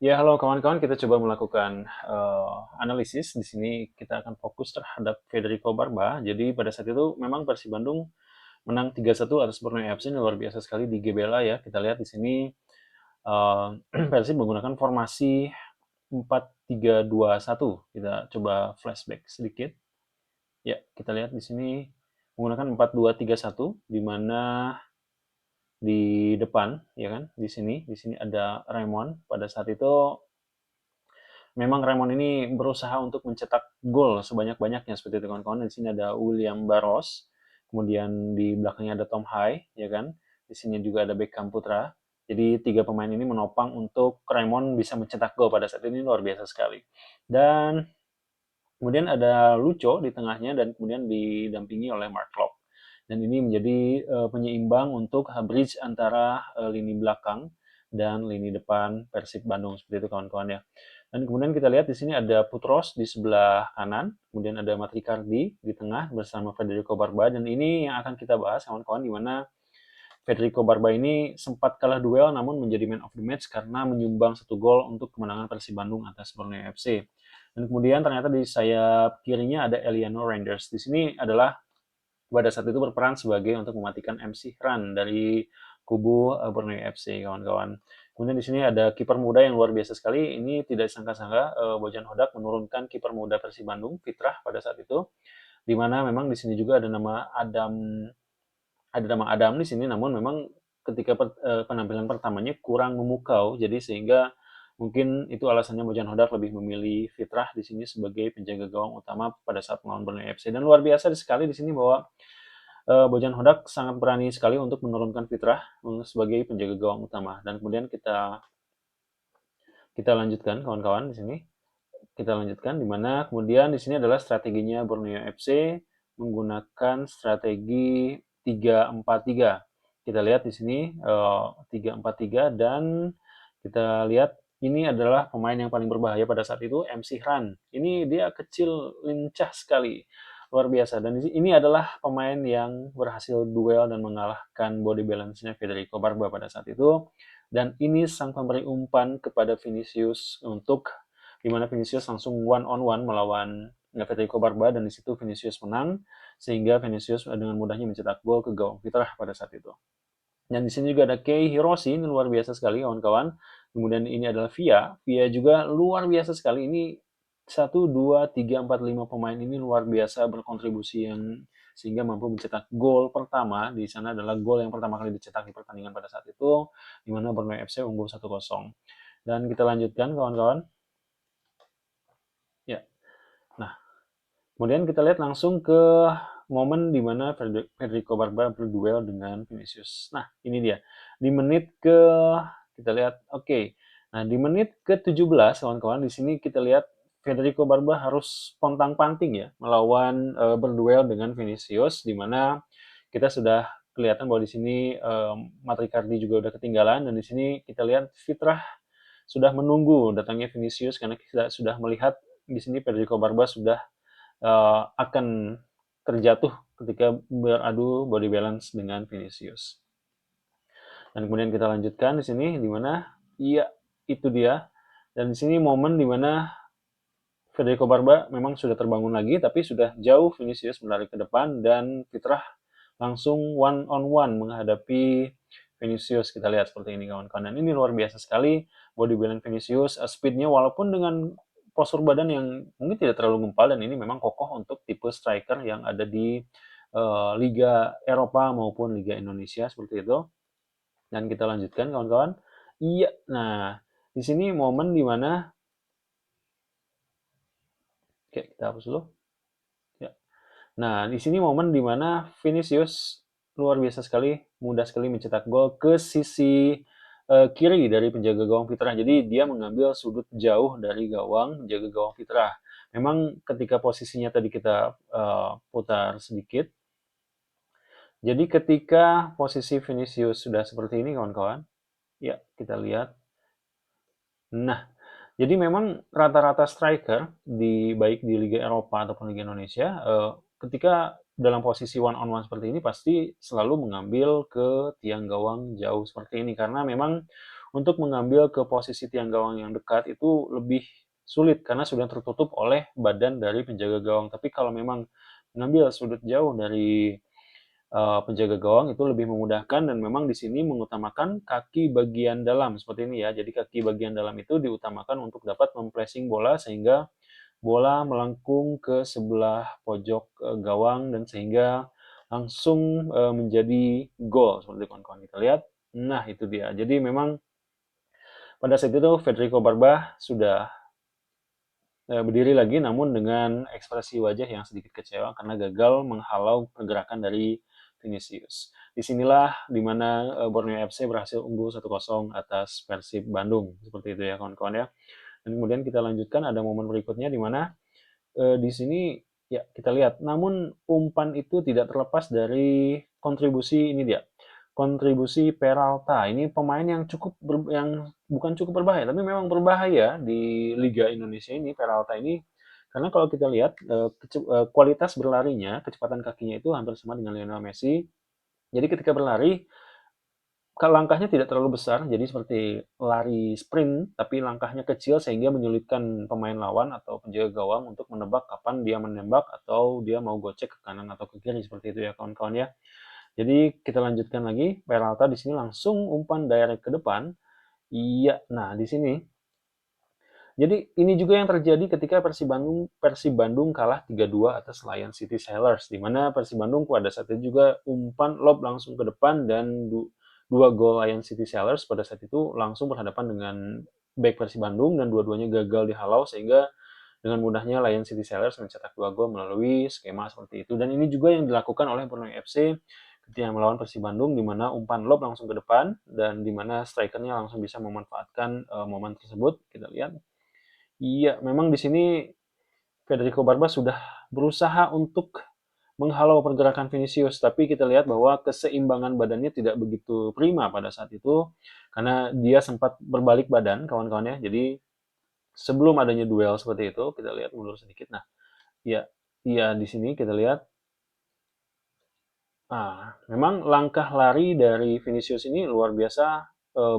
Ya, halo kawan-kawan, kita coba melakukan analisis. Di sini kita akan fokus terhadap Federico Barba. Jadi pada saat itu memang Persib Bandung menang 3-1 atas Borneo FC. Ini luar biasa sekali di Gebela ya. Kita lihat di sini uh, Persib menggunakan formasi 4-3-2-1. Kita coba flashback sedikit. Ya, kita lihat di sini menggunakan 4-2-3-1, di mana di depan ya kan, di sini ada Raymond. Pada saat itu memang Raymond ini berusaha untuk mencetak gol sebanyak-banyaknya seperti itu kawan-kawan. Di sini ada William Barros, kemudian di belakangnya ada Tom Hai, ya kan. Di sini juga ada Beckham Putra. Jadi tiga pemain ini menopang untuk Raymond bisa mencetak gol pada saat ini luar biasa sekali. Dan kemudian ada Lucho di tengahnya dan kemudian didampingi oleh Mark Klok. Dan ini menjadi penyeimbang untuk bridge antara lini belakang dan lini depan Persib Bandung seperti itu kawan-kawan ya. Dan kemudian kita lihat di sini ada Putros di sebelah kanan, kemudian ada Matrikardi di tengah bersama Federico Barba, dan ini yang akan kita bahas kawan-kawan, di mana Federico Barba ini sempat kalah duel namun menjadi man of the match karena menyumbang satu gol untuk kemenangan Persib Bandung atas Borneo FC. Dan kemudian ternyata di sayap kirinya ada Eliano Rangers. Di sini adalah pada saat itu berperan sebagai untuk mematikan MC Run dari kubu Borneo FC kawan-kawan. Kemudian di sini ada kiper muda yang luar biasa sekali. Ini tidak disangka-sangka Bojan Hodak menurunkan kiper muda Persib Bandung, Fitrah pada saat itu, di mana memang di sini juga ada nama Adam di sini, namun memang ketika penampilan pertamanya kurang memukau, jadi sehingga mungkin itu alasannya Bojan Hodak lebih memilih Fitrah di sini sebagai penjaga gawang utama pada saat melawan Borneo FC. Dan luar biasa sekali di sini bahwa Bojan Hodak sangat berani sekali untuk menurunkan Fitrah sebagai penjaga gawang utama. Dan kemudian kita kita lanjutkan kawan-kawan di sini. Kita lanjutkan di mana kemudian di sini adalah strateginya Borneo FC menggunakan strategi 3-4-3. Kita lihat di sini 3-4-3, dan kita lihat ini adalah pemain yang paling berbahaya pada saat itu, MC Ran. Ini dia kecil, lincah sekali, luar biasa. Dan ini adalah pemain yang berhasil duel dan mengalahkan body balance-nya Federico Barba pada saat itu. Dan ini sang pemberi umpan kepada Vinicius, untuk di mana Vinicius langsung one on one melawan Federico Barba, dan di situ Vinicius menang sehingga Vinicius dengan mudahnya mencetak gol ke gawang Fitrah pada saat itu. Dan di sini juga ada Kei Hiroshi, ini luar biasa sekali kawan-kawan. Kemudian ini adalah Via. Via juga luar biasa sekali. Ini 1, 2, 3, 4, 5 pemain ini luar biasa berkontribusi yang sehingga mampu mencetak gol pertama. Di sana adalah gol yang pertama kali dicetak di pertandingan pada saat itu, di mana Borneo FC unggul 1-0. Dan kita lanjutkan kawan-kawan. Ya. Nah, kemudian kita lihat langsung ke momen di mana Federico Barba berduel dengan Vinicius. Nah, ini dia. Di menit ke kita lihat, oke. Nah, di menit ke-17 kawan-kawan, di sini kita lihat Federico Barba harus pontang-panting ya melawan berduel dengan Vinicius, di mana kita sudah kelihatan bahwa di sini Matricardi juga udah ketinggalan, dan di sini kita lihat Fitrah sudah menunggu datangnya Vinicius karena kita sudah melihat di sini Federico Barba sudah akan terjatuh ketika beradu body balance dengan Vinicius. Dan kemudian kita lanjutkan di sini, di mana iya, itu dia. Dan di sini momen di mana Federico Barba memang sudah terbangun lagi, tapi sudah jauh Vinicius menarik ke depan, dan Fitrah langsung one on one menghadapi Vinicius. Kita lihat seperti ini kawan-kawan. Dan ini luar biasa sekali body balance Vinicius, speednya walaupun dengan postur badan yang mungkin tidak terlalu gempal, dan ini memang kokoh untuk tipe striker yang ada di Liga Eropa maupun Liga Indonesia seperti itu. Dan kita lanjutkan kawan-kawan. Iya, nah di sini momen di mana, oke kita hapus dulu. Ya. Nah, di sini momen di mana Vinicius luar biasa sekali, mudah sekali mencetak gol ke sisi kiri dari penjaga gawang Fitrah. Jadi dia mengambil sudut jauh dari gawang, penjaga gawang Fitrah. Memang ketika posisinya tadi kita putar sedikit. Jadi ketika posisi Vinicius sudah seperti ini kawan-kawan, ya kita lihat. Nah, jadi memang rata-rata striker baik di Liga Eropa ataupun Liga Indonesia, ketika dalam posisi one on one seperti ini pasti selalu mengambil ke tiang gawang jauh seperti ini, karena memang untuk mengambil ke posisi tiang gawang yang dekat itu lebih sulit karena sudah tertutup oleh badan dari penjaga gawang. Tapi kalau memang mengambil sudut jauh dari penjaga gawang itu lebih memudahkan dan memang di sini mengutamakan kaki bagian dalam seperti ini ya. Jadi kaki bagian dalam itu diutamakan untuk dapat mempressing bola sehingga bola melengkung ke sebelah pojok gawang dan sehingga langsung menjadi gol seperti kawan-kawan kita lihat. Nah, itu dia. Jadi memang pada saat itu Federico Barba sudah berdiri lagi namun dengan ekspresi wajah yang sedikit kecewa karena gagal menghalau pergerakan dari Vinicius. Disinilah dimana Borneo FC berhasil unggul 1-0 atas Persib Bandung. Seperti itu ya kawan-kawan ya. Dan kemudian kita lanjutkan ada momen berikutnya di mana di sini ya kita lihat. Namun umpan itu tidak terlepas dari kontribusi ini dia. Kontribusi Peralta. Ini pemain yang yang bukan cukup berbahaya, tapi memang berbahaya di Liga Indonesia ini Peralta ini. Karena kalau kita lihat kualitas berlarinya, kecepatan kakinya itu hampir sama dengan Lionel Messi. Jadi ketika berlari langkahnya tidak terlalu besar, jadi seperti lari sprint, tapi langkahnya kecil sehingga menyulitkan pemain lawan atau penjaga gawang untuk menebak kapan dia menembak atau dia mau gocek ke kanan atau ke kiri seperti itu ya kawan-kawan ya. Jadi kita lanjutkan lagi, Peralta di sini langsung umpan direct ke depan. Iya, nah di sini. Jadi ini juga yang terjadi ketika Persib Bandung kalah 3-2 atas Lion City Sailors, di mana Persib Bandung pada saat itu juga umpan lob langsung ke depan dan dua gol Lion City Sailors pada saat itu langsung berhadapan dengan back Persib Bandung dan dua-duanya gagal dihalau sehingga dengan mudahnya Lion City Sailors mencetak 2 gol melalui skema seperti itu. Dan ini juga yang dilakukan oleh Borneo FC ketika melawan Persib Bandung di mana umpan lob langsung ke depan dan di mana strikernya langsung bisa memanfaatkan momen tersebut. Kita lihat. Iya, memang di sini Federico Barba sudah berusaha untuk menghalau pergerakan Vinicius, tapi kita lihat bahwa keseimbangan badannya tidak begitu prima pada saat itu karena dia sempat berbalik badan kawan-kawan ya. Jadi sebelum adanya duel seperti itu, kita lihat mundur sedikit. Nah, iya, iya di sini kita lihat. Memang langkah lari dari Vinicius ini luar biasa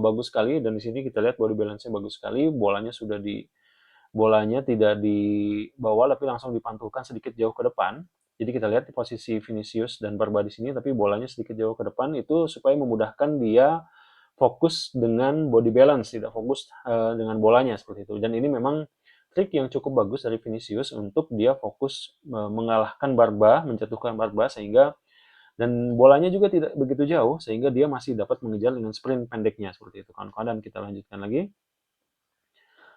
bagus sekali dan di sini kita lihat body balance-nya bagus sekali, bolanya tidak dibawa tapi langsung dipantulkan sedikit jauh ke depan. Jadi kita lihat di posisi Vinicius dan Barba di sini tapi bolanya sedikit jauh ke depan itu supaya memudahkan dia fokus dengan body balance, tidak fokus dengan bolanya seperti itu. Dan ini memang trik yang cukup bagus dari Vinicius untuk dia fokus mengalahkan Barba, menjatuhkan Barba sehingga dan bolanya juga tidak begitu jauh sehingga dia masih dapat mengejar dengan sprint pendeknya seperti itu kawan-kawan. Dan kita lanjutkan lagi.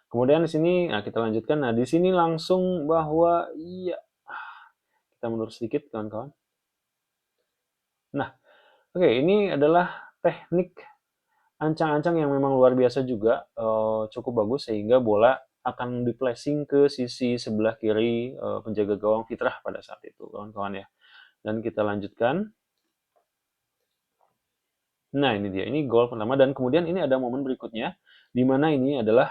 Kemudian di sini, nah kita lanjutkan. Nah di sini langsung bahwa iya, kita mundur sedikit kawan-kawan. Nah, oke ini adalah teknik ancang-ancang yang memang luar biasa juga, cukup bagus sehingga bola akan di-flashing ke sisi sebelah kiri penjaga gawang Fitrah pada saat itu kawan-kawan ya. Dan kita lanjutkan. Nah ini dia, ini gol pertama dan kemudian ini ada momen berikutnya di mana ini adalah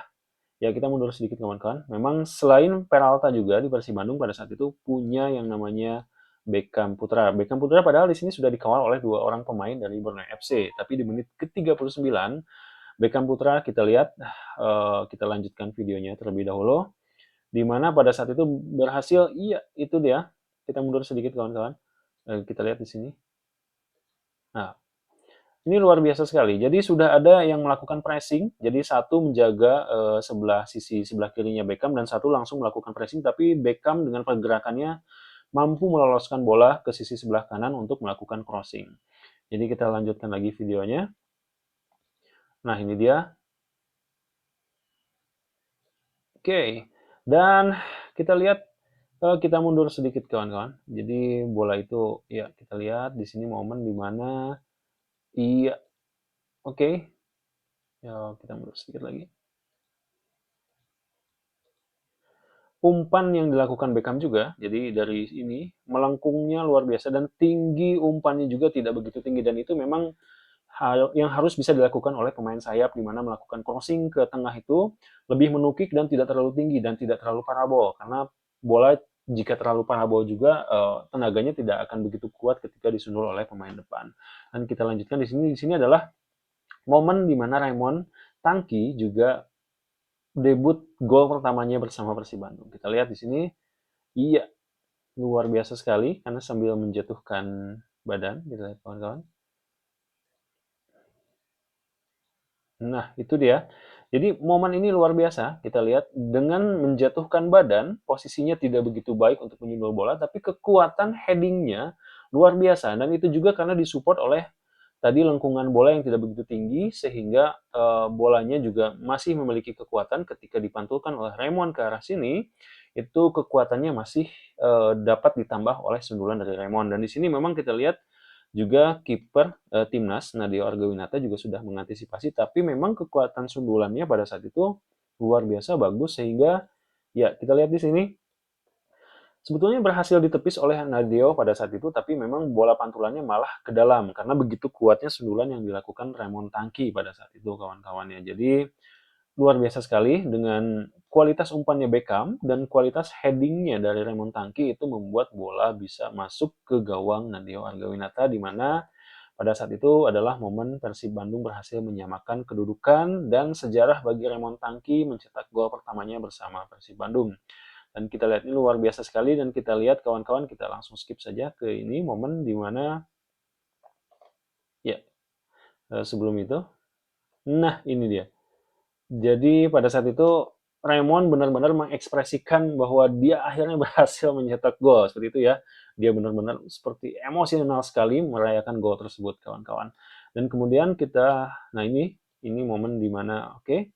ya kita mundur sedikit kawan-kawan. Memang selain Peralta juga di Persib Bandung pada saat itu punya yang namanya Beckham Putra. Beckham Putra padahal di sini sudah dikawal oleh dua orang pemain dari Borneo FC. Tapi di menit ke-39 Beckham Putra kita lihat kita lanjutkan videonya terlebih dahulu. Di mana pada saat itu berhasil, iya itu dia. Kita mundur sedikit kawan-kawan. Kita lihat di sini. Nah, ini luar biasa sekali. Jadi sudah ada yang melakukan pressing. Jadi satu menjaga sisi sebelah kirinya Beckham dan satu langsung melakukan pressing. Tapi Beckham dengan pergerakannya mampu meloloskan bola ke sisi sebelah kanan untuk melakukan crossing. Jadi kita lanjutkan lagi videonya. Nah ini dia. Oke. Dan kita lihat kita mundur sedikit kawan-kawan. Jadi bola itu ya kita lihat di sini momen di mana iya. Oke. Ya kita mundur sedikit lagi. Umpan yang dilakukan Beckham juga, jadi dari ini melengkungnya luar biasa dan tinggi umpannya juga tidak begitu tinggi dan itu memang hal yang harus bisa dilakukan oleh pemain sayap di mana melakukan crossing ke tengah itu lebih menukik dan tidak terlalu tinggi dan tidak terlalu parabol karena bola jika terlalu parabol juga tenaganya tidak akan begitu kuat ketika disundul oleh pemain depan. Dan kita lanjutkan di sini adalah momen di mana Raymond Tangki juga debut gol pertamanya bersama Persib Bandung. Kita lihat di sini, iya, luar biasa sekali karena sambil menjatuhkan badan, kita lihat kawan-kawan. Nah, itu dia. Jadi momen ini luar biasa, kita lihat dengan menjatuhkan badan, posisinya tidak begitu baik untuk menyundul bola, tapi kekuatan headingnya luar biasa. Dan itu juga karena disupport oleh tadi lengkungan bola yang tidak begitu tinggi, sehingga bolanya juga masih memiliki kekuatan ketika dipantulkan oleh Raymond ke arah sini, itu kekuatannya masih dapat ditambah oleh sundulan dari Raymond. Dan di sini memang kita lihat juga kiper timnas Nadeo Argawinata juga sudah mengantisipasi, tapi memang kekuatan sundulannya pada saat itu luar biasa bagus sehingga ya kita lihat di sini sebetulnya berhasil ditepis oleh Nadeo pada saat itu, tapi memang bola pantulannya malah ke dalam karena begitu kuatnya sundulan yang dilakukan Raymond Tangki pada saat itu kawan-kawannya. Jadi luar biasa sekali dengan kualitas umpannya Beckham dan kualitas headingnya dari Raymond Tangki itu membuat bola bisa masuk ke gawang Nadeo Argawinata di mana pada saat itu adalah momen Persib Bandung berhasil menyamakan kedudukan dan sejarah bagi Raymond Tangki mencetak gol pertamanya bersama Persib Bandung. Dan kita lihat ini luar biasa sekali dan kita lihat kawan-kawan kita langsung skip saja ke ini momen di mana ya sebelum itu. Nah, ini dia. Jadi pada saat itu Raymond benar-benar mengekspresikan bahwa dia akhirnya berhasil mencetak gol seperti itu ya. Dia benar-benar seperti emosional sekali merayakan gol tersebut kawan-kawan. Dan kemudian kita, nah ini momen dimana oke.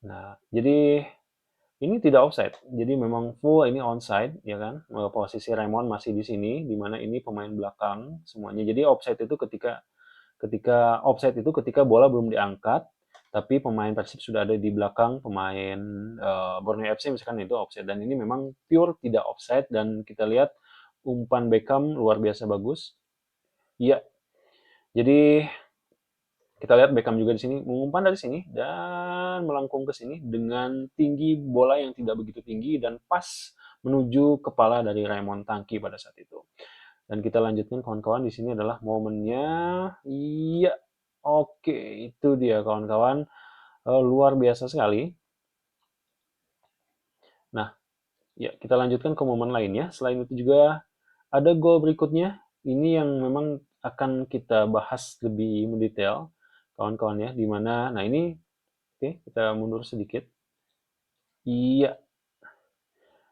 Nah, jadi ini tidak offside. Jadi memang full ini onside ya kan. Posisi Raymond masih di sini di mana ini pemain belakang semuanya. Jadi offside itu ketika ketika offside itu ketika bola belum diangkat, tapi pemain Persib sudah ada di belakang pemain Borneo FC misalkan itu offside. Dan ini memang pure tidak offside dan kita lihat umpan Beckham luar biasa bagus. Iya, jadi kita lihat Beckham juga di sini mengumpan dari sini dan melengkung ke sini dengan tinggi bola yang tidak begitu tinggi dan pas menuju kepala dari Raymond Tangki pada saat itu. Dan kita lanjutkan kawan-kawan di sini adalah momennya. Iya. Oke, itu dia kawan-kawan. Luar biasa sekali. Nah, ya kita lanjutkan ke momen lainnya. Selain itu juga ada gol berikutnya. Ini yang memang akan kita bahas lebih mendetail kawan-kawan ya, di mana nah ini oke, kita mundur sedikit. Iya,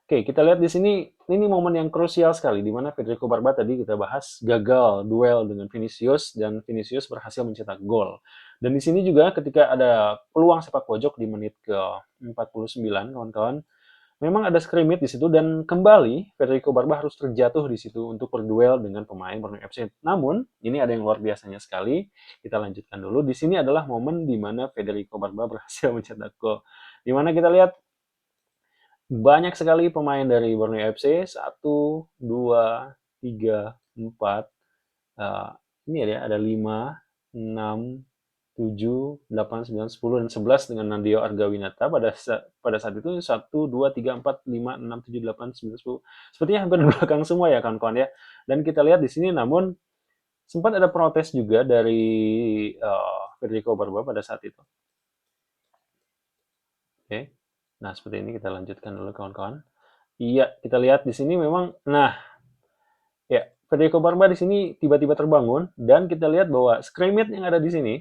oke, kita lihat di sini, ini momen yang krusial sekali, di mana Federico Barba tadi kita bahas gagal duel dengan Vinicius, dan Vinicius berhasil mencetak gol. Dan di sini juga ketika ada peluang sepak pojok di menit ke 49, kawan-kawan, memang ada scrimmage di situ, dan kembali Federico Barba harus terjatuh di situ untuk berduel dengan pemain Borneo FC. Namun, ini ada yang luar biasanya sekali, kita lanjutkan dulu. Di sini adalah momen di mana Federico Barba berhasil mencetak gol. Di mana kita lihat banyak sekali pemain dari Borneo FC, 1, 2, 3, 4, ini ada 5, 6, 7, 8, 9, 10, dan 11 dengan Nadio Argawinata pada saat itu 1, 2, 3, 4, 5, 6, 7, 8, 9, 10. Sepertinya hampir di belakang semua ya kawan-kawan ya. Dan kita lihat di sini namun sempat ada protes juga dari Federico Barba pada saat itu. Oke. Nah, seperti ini kita lanjutkan dulu kawan-kawan. Iya, kita lihat di sini memang, nah, ya, Federico Barba di sini tiba-tiba terbangun dan kita lihat bahwa scrimmage yang ada di sini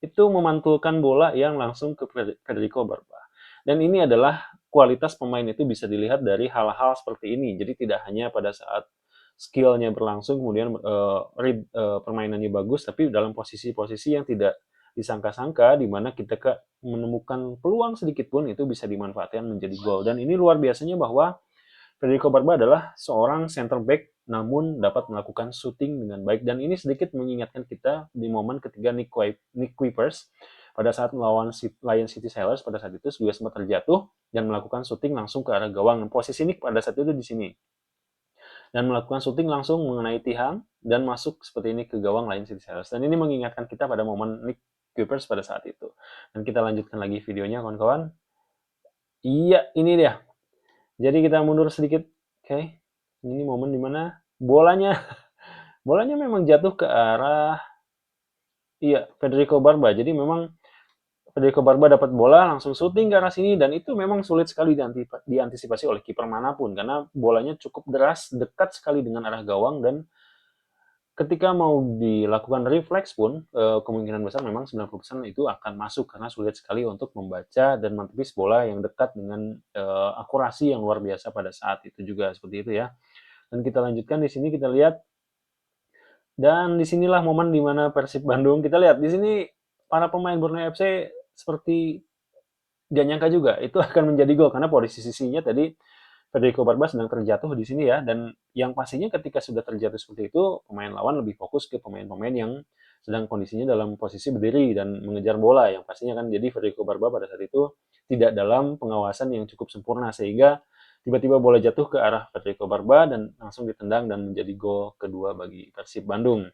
itu memantulkan bola yang langsung ke Federico Barba. Dan ini adalah kualitas pemain itu bisa dilihat dari hal-hal seperti ini. Jadi tidak hanya pada saat skillnya berlangsung kemudian permainannya bagus, tapi dalam posisi-posisi yang tidak disangka-sangka di mana kita menemukan peluang sedikit pun itu bisa dimanfaatkan menjadi gol. Dan ini luar biasanya bahwa Federico Barba adalah seorang center back namun dapat melakukan shooting dengan baik, dan ini sedikit mengingatkan kita di momen ketika Nick Kuipers pada saat melawan Lion City Sailors pada saat itu juga sempat terjatuh dan melakukan shooting langsung ke arah gawang. Posisi Nick pada saat itu di sini dan melakukan shooting langsung mengenai tiang dan masuk seperti ini ke gawang Lion City Sailors. Dan ini mengingatkan kita pada momen Nick Kuipers pada saat itu. Dan kita lanjutkan lagi videonya kawan-kawan. Iya, ini dia. Jadi kita mundur sedikit. Oke. Ini momen dimana bolanya memang jatuh ke arah iya Federico Barba. Jadi memang Federico Barba dapat bola langsung syuting ke arah sini dan itu memang sulit sekali diantisipasi oleh kiper manapun karena bolanya cukup deras dekat sekali dengan arah gawang dan ketika mau dilakukan refleks pun kemungkinan besar memang 90% itu akan masuk karena sulit sekali untuk membaca dan menepis bola yang dekat dengan akurasi yang luar biasa pada saat itu juga seperti itu ya. Dan kita lanjutkan di sini kita lihat dan disinilah momen di mana Persib Bandung kita lihat di sini para pemain Borneo FC seperti gak nyangka juga itu akan menjadi gol karena posisinya tadi Federico Barba sedang terjatuh di sini ya dan yang pastinya ketika sudah terjatuh seperti itu pemain lawan lebih fokus ke pemain-pemain yang sedang kondisinya dalam posisi berdiri dan mengejar bola yang pastinya kan jadi Federico Barba pada saat itu tidak dalam pengawasan yang cukup sempurna sehingga tiba-tiba bola jatuh ke arah Federico Barba dan langsung ditendang dan menjadi gol kedua bagi Persib Bandung.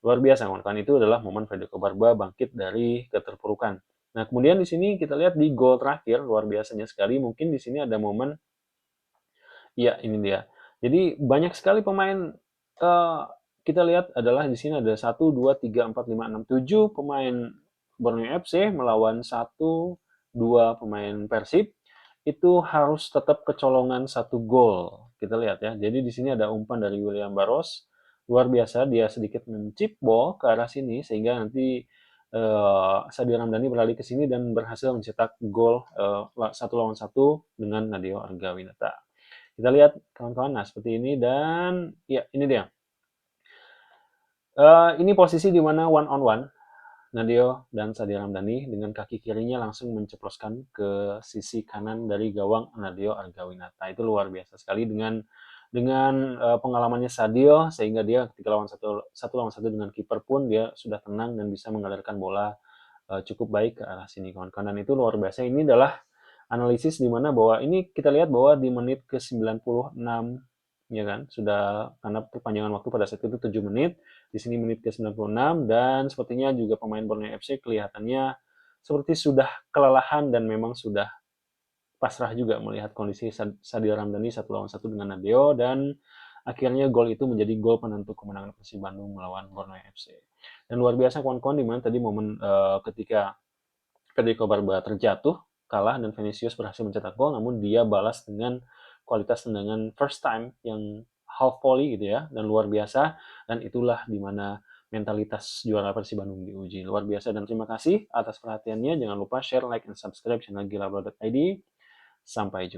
Luar biasa, kawan-kawan. Itu adalah momen Federico Barba bangkit dari keterpurukan. Nah, kemudian di sini kita lihat di gol terakhir, luar biasanya sekali. Mungkin di sini ada momen, ya ini dia. Jadi banyak sekali pemain, uh, kita lihat adalah di sini ada 1, 2, 3, 4, 5, 6, 7 pemain Borneo FC melawan 1, 2 pemain Persib. Itu harus tetap kecolongan 1 gol. Kita lihat ya. Jadi di sini ada umpan dari William Barros. Luar biasa, dia sedikit mencip ball ke arah sini sehingga nanti Sadio Ramdhani beralih ke sini dan berhasil mencetak gol 1 lawan 1 dengan Nadeo Argawinata. Kita lihat kawan-kawan, nah seperti ini dan ya ini dia. Ini posisi di mana one on one Nadeo dan Sadio Ramdhani dengan kaki kirinya langsung menceploskan ke sisi kanan dari gawang Nadeo Argawinata. Itu luar biasa sekali dengan pengalamannya Sadio sehingga dia ketika lawan satu lawan satu dengan kiper pun dia sudah tenang dan bisa mengalirkan bola cukup baik ke arah sini kawan-kawan dan itu luar biasa. Ini adalah analisis di mana bahwa ini kita lihat bahwa di menit ke 96 ya kan sudah karena perpanjangan waktu pada saat itu 7 menit di sini menit ke 96 dan sepertinya juga pemain Borneo FC kelihatannya seperti sudah kelelahan dan memang sudah pasrah juga melihat kondisi Sadio Ramdhani 1 lawan 1 dengan Nadeo dan akhirnya gol itu menjadi gol penentu kemenangan Persib Bandung melawan Borneo FC. Dan luar biasa kawan-kawan di mana tadi momen ketika Federico Barba terjatuh, kalah dan Vinicius berhasil mencetak gol namun dia balas dengan kualitas tendangan first time yang half volley gitu ya dan luar biasa dan itulah dimana mentalitas juara Persib Bandung diuji. Luar biasa dan terima kasih atas perhatiannya. Jangan lupa share, like, and subscribe channel Gilabro.id. Sampai jumpa.